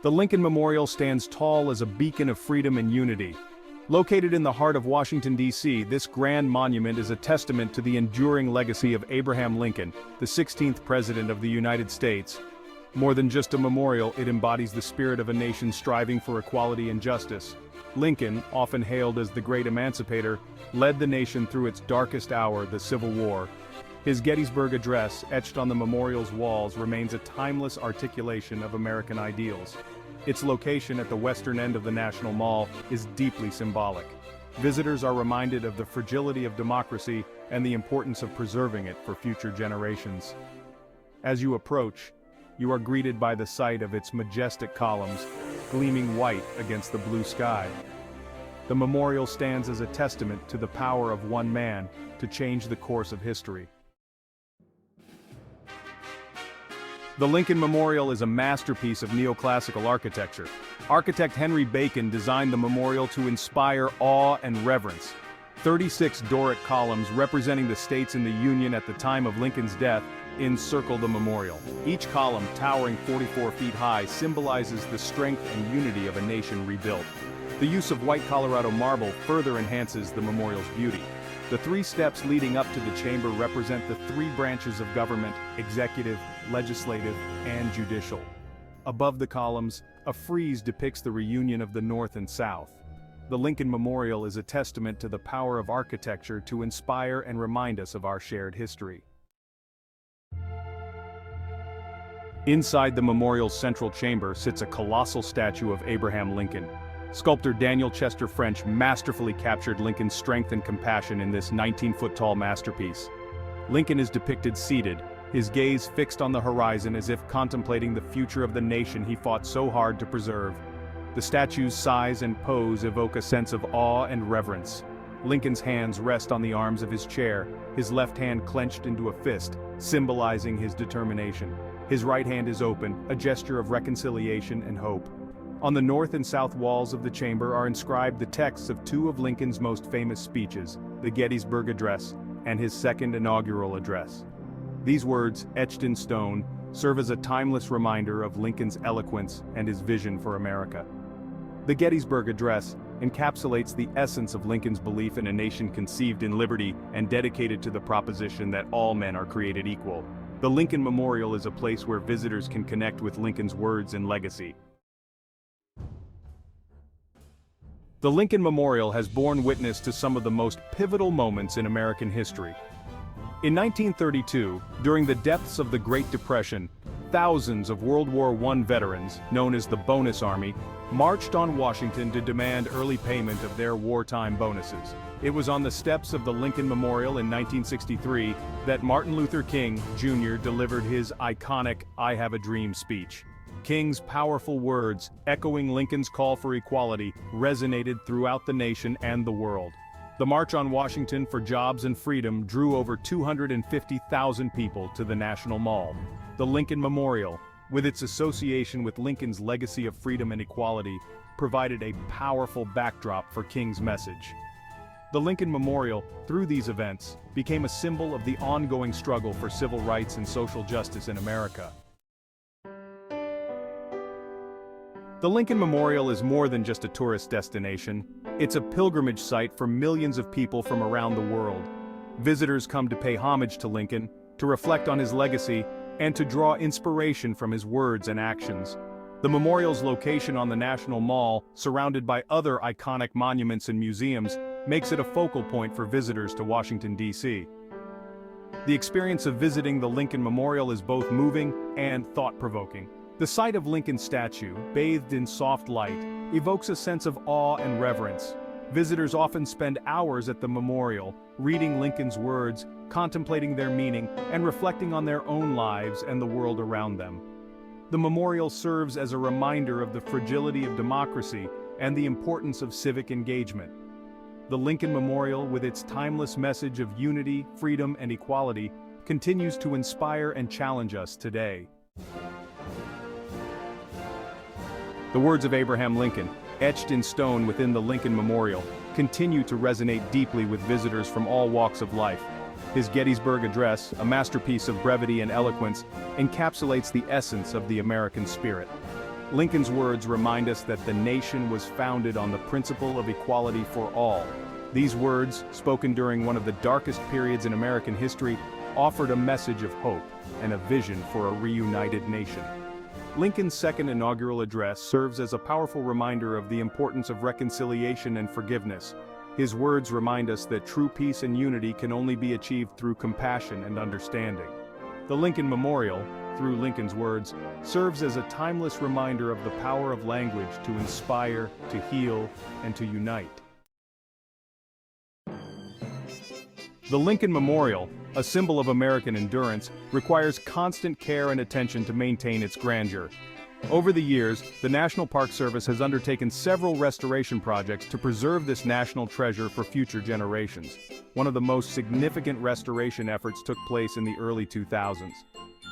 The Lincoln Memorial stands tall as a beacon of freedom and unity. Located in the heart of Washington, D.C., this grand monument is a testament to the enduring legacy of Abraham Lincoln, the 16th President of the United States. More than just a memorial, it embodies the spirit of a nation striving for equality and justice. Lincoln, often hailed as the great emancipator, led the nation through its darkest hour, the Civil War. His Gettysburg Address, etched on the memorial's walls, remains a timeless articulation of American ideals. Its location at the western end of the National Mall is deeply symbolic. Visitors are reminded of the fragility of democracy and the importance of preserving it for future generations. As you approach, you are greeted by the sight of its majestic columns, gleaming white against the blue sky. The memorial stands as a testament to the power of one man to change the course of history. The Lincoln Memorial is a masterpiece of neoclassical architecture. Architect Henry Bacon designed the memorial to inspire awe and reverence. 36 Doric columns representing the states in the Union at the time of Lincoln's death encircle the memorial. Each column, towering 44 feet high, symbolizes the strength and unity of a nation rebuilt. The use of white Colorado marble further enhances the memorial's beauty. The 3 steps leading up to the chamber represent the 3 branches of government: executive, legislative, and judicial. Above the columns, a frieze depicts the reunion of the North and South. The Lincoln Memorial is a testament to the power of architecture to inspire and remind us of our shared history. Inside the memorial's central chamber sits a colossal statue of Abraham Lincoln. Sculptor Daniel Chester French masterfully captured Lincoln's strength and compassion in this 19-foot-tall masterpiece. Lincoln is depicted seated, his gaze fixed on the horizon as if contemplating the future of the nation he fought so hard to preserve. The statue's size and pose evoke a sense of awe and reverence. Lincoln's hands rest on the arms of his chair, his left hand clenched into a fist, symbolizing his determination. His right hand is open, a gesture of reconciliation and hope. On the north and south walls of the chamber are inscribed the texts of 2 of Lincoln's most famous speeches, the Gettysburg Address and his second inaugural address. These words, etched in stone, serve as a timeless reminder of Lincoln's eloquence and his vision for America. The Gettysburg Address encapsulates the essence of Lincoln's belief in a nation conceived in liberty and dedicated to the proposition that all men are created equal. The Lincoln Memorial is a place where visitors can connect with Lincoln's words and legacy. The Lincoln Memorial has borne witness to some of the most pivotal moments in American history. In 1932, during the depths of the Great Depression, thousands of World War I veterans, known as the Bonus Army, marched on Washington to demand early payment of their wartime bonuses. It was on the steps of the Lincoln Memorial in 1963 that Martin Luther King, Jr. delivered his iconic "I Have a Dream" speech. King's powerful words, echoing Lincoln's call for equality, resonated throughout the nation and the world. The March on Washington for Jobs and Freedom drew over 250,000 people to the National Mall. The Lincoln Memorial, with its association with Lincoln's legacy of freedom and equality, provided a powerful backdrop for King's message. The Lincoln Memorial, through these events, became a symbol of the ongoing struggle for civil rights and social justice in America. The Lincoln Memorial is more than just a tourist destination. It's a pilgrimage site for millions of people from around the world. Visitors come to pay homage to Lincoln, to reflect on his legacy, and to draw inspiration from his words and actions. The memorial's location on the National Mall, surrounded by other iconic monuments and museums, makes it a focal point for visitors to Washington, D.C. The experience of visiting the Lincoln Memorial is both moving and thought-provoking. The sight of Lincoln's statue, bathed in soft light, evokes a sense of awe and reverence. Visitors often spend hours at the memorial, reading Lincoln's words, contemplating their meaning, and reflecting on their own lives and the world around them. The memorial serves as a reminder of the fragility of democracy and the importance of civic engagement. The Lincoln Memorial, with its timeless message of unity, freedom, and equality, continues to inspire and challenge us today. The words of Abraham Lincoln, etched in stone within the Lincoln Memorial, continue to resonate deeply with visitors from all walks of life. His Gettysburg Address, a masterpiece of brevity and eloquence, encapsulates the essence of the American spirit. Lincoln's words remind us that the nation was founded on the principle of equality for all. These words, spoken during one of the darkest periods in American history, offered a message of hope and a vision for a reunited nation. Lincoln's second inaugural address serves as a powerful reminder of the importance of reconciliation and forgiveness. His words remind us that true peace and unity can only be achieved through compassion and understanding. The Lincoln Memorial, through Lincoln's words, serves as a timeless reminder of the power of language to inspire, to heal, and to unite. The Lincoln Memorial, a symbol of American endurance, requires constant care and attention to maintain its grandeur. Over the years, the National Park Service has undertaken several restoration projects to preserve this national treasure for future generations. One of the most significant restoration efforts took place in the early 2000s.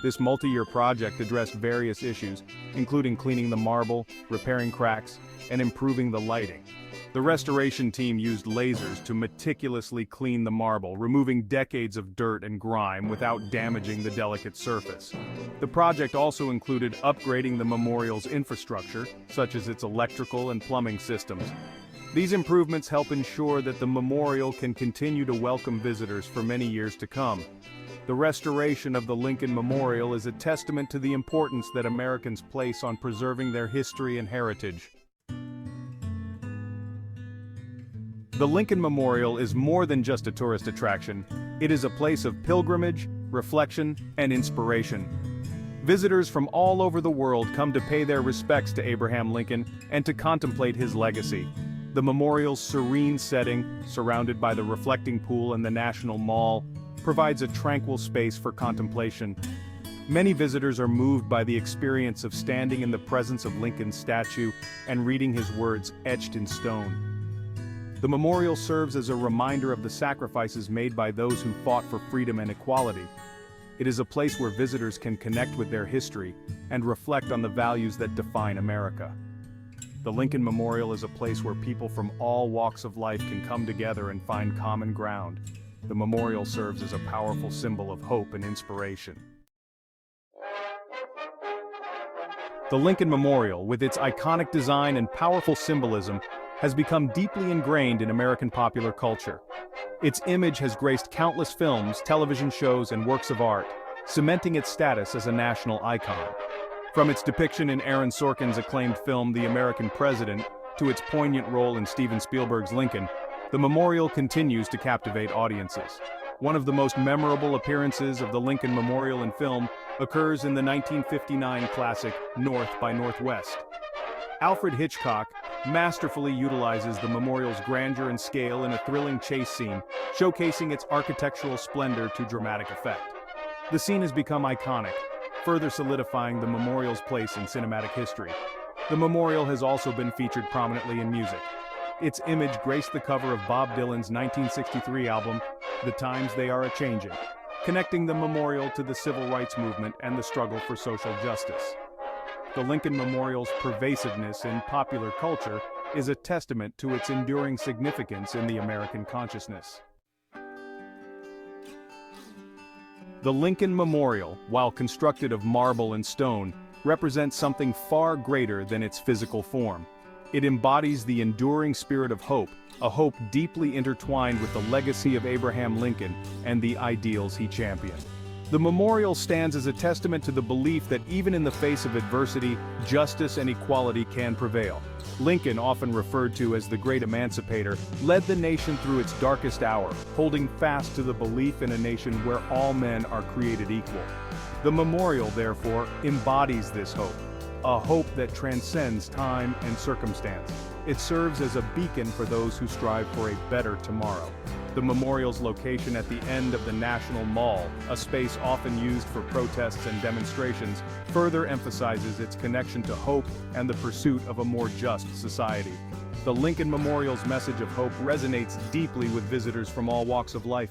This multi-year project addressed various issues, including cleaning the marble, repairing cracks, and improving the lighting. The restoration team used lasers to meticulously clean the marble, removing decades of dirt and grime without damaging the delicate surface. The project also included upgrading the memorial's infrastructure, such as its electrical and plumbing systems. These improvements help ensure that the memorial can continue to welcome visitors for many years to come. The restoration of the Lincoln Memorial is a testament to the importance that Americans place on preserving their history and heritage. The Lincoln Memorial is more than just a tourist attraction. It is a place of pilgrimage, reflection, and inspiration. Visitors from all over the world come to pay their respects to Abraham Lincoln and to contemplate his legacy. The memorial's serene setting, surrounded by the reflecting pool and the National Mall, provides a tranquil space for contemplation. Many visitors are moved by the experience of standing in the presence of Lincoln's statue and reading his words etched in stone. The memorial serves as a reminder of the sacrifices made by those who fought for freedom and equality. It is a place where visitors can connect with their history and reflect on the values that define America. The Lincoln Memorial is a place where people from all walks of life can come together and find common ground. The memorial serves as a powerful symbol of hope and inspiration. The Lincoln Memorial, with its iconic design and powerful symbolism, has become deeply ingrained in American popular culture. Its image has graced countless films, television shows, and works of art, cementing its status as a national icon. From its depiction in Aaron Sorkin's acclaimed film The American President to its poignant role in Steven Spielberg's Lincoln, the memorial continues to captivate audiences. One of the most memorable appearances of the Lincoln Memorial in film occurs in the 1959 classic North by Northwest. Alfred Hitchcock masterfully utilizes the memorial's grandeur and scale in a thrilling chase scene, showcasing its architectural splendor to dramatic effect. The scene has become iconic, further solidifying the memorial's place in cinematic history. The memorial has also been featured prominently in music. Its image graced the cover of Bob Dylan's 1963 album, The Times They Are A-Changin', connecting the memorial to the civil rights movement and the struggle for social justice. The Lincoln Memorial's pervasiveness in popular culture is a testament to its enduring significance in the American consciousness. The Lincoln Memorial, while constructed of marble and stone, represents something far greater than its physical form. It embodies the enduring spirit of hope, a hope deeply intertwined with the legacy of Abraham Lincoln and the ideals he championed. The memorial stands as a testament to the belief that even in the face of adversity, justice and equality can prevail. Lincoln, often referred to as the Great Emancipator, led the nation through its darkest hour, holding fast to the belief in a nation where all men are created equal. The memorial, therefore, embodies this hope, a hope that transcends time and circumstance. It serves as a beacon for those who strive for a better tomorrow. The memorial's location at the end of the National Mall, a space often used for protests and demonstrations, further emphasizes its connection to hope and the pursuit of a more just society. The Lincoln Memorial's message of hope resonates deeply with visitors from all walks of life.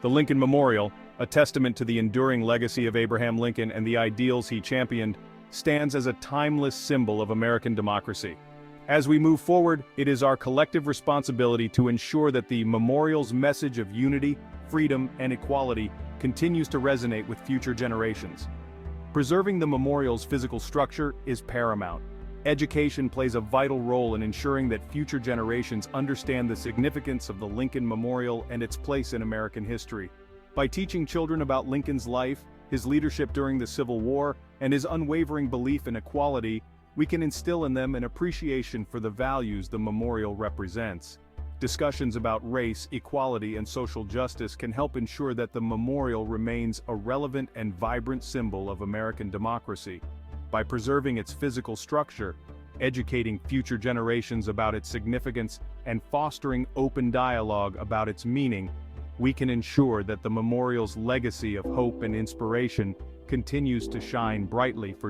The Lincoln Memorial, a testament to the enduring legacy of Abraham Lincoln and the ideals he championed, stands as a timeless symbol of American democracy. As we move forward, it is our collective responsibility to ensure that the memorial's message of unity, freedom, and equality continues to resonate with future generations. Preserving the memorial's physical structure is paramount. Education plays a vital role in ensuring that future generations understand the significance of the Lincoln Memorial and its place in American history. By teaching children about Lincoln's life, his leadership during the Civil War, and his unwavering belief in equality, we can instill in them an appreciation for the values the memorial represents. Discussions about race, equality, and social justice can help ensure that the memorial remains a relevant and vibrant symbol of American democracy. By preserving its physical structure, educating future generations about its significance, and fostering open dialogue about its meaning, we can ensure that the memorial's legacy of hope and inspiration continues to shine brightly for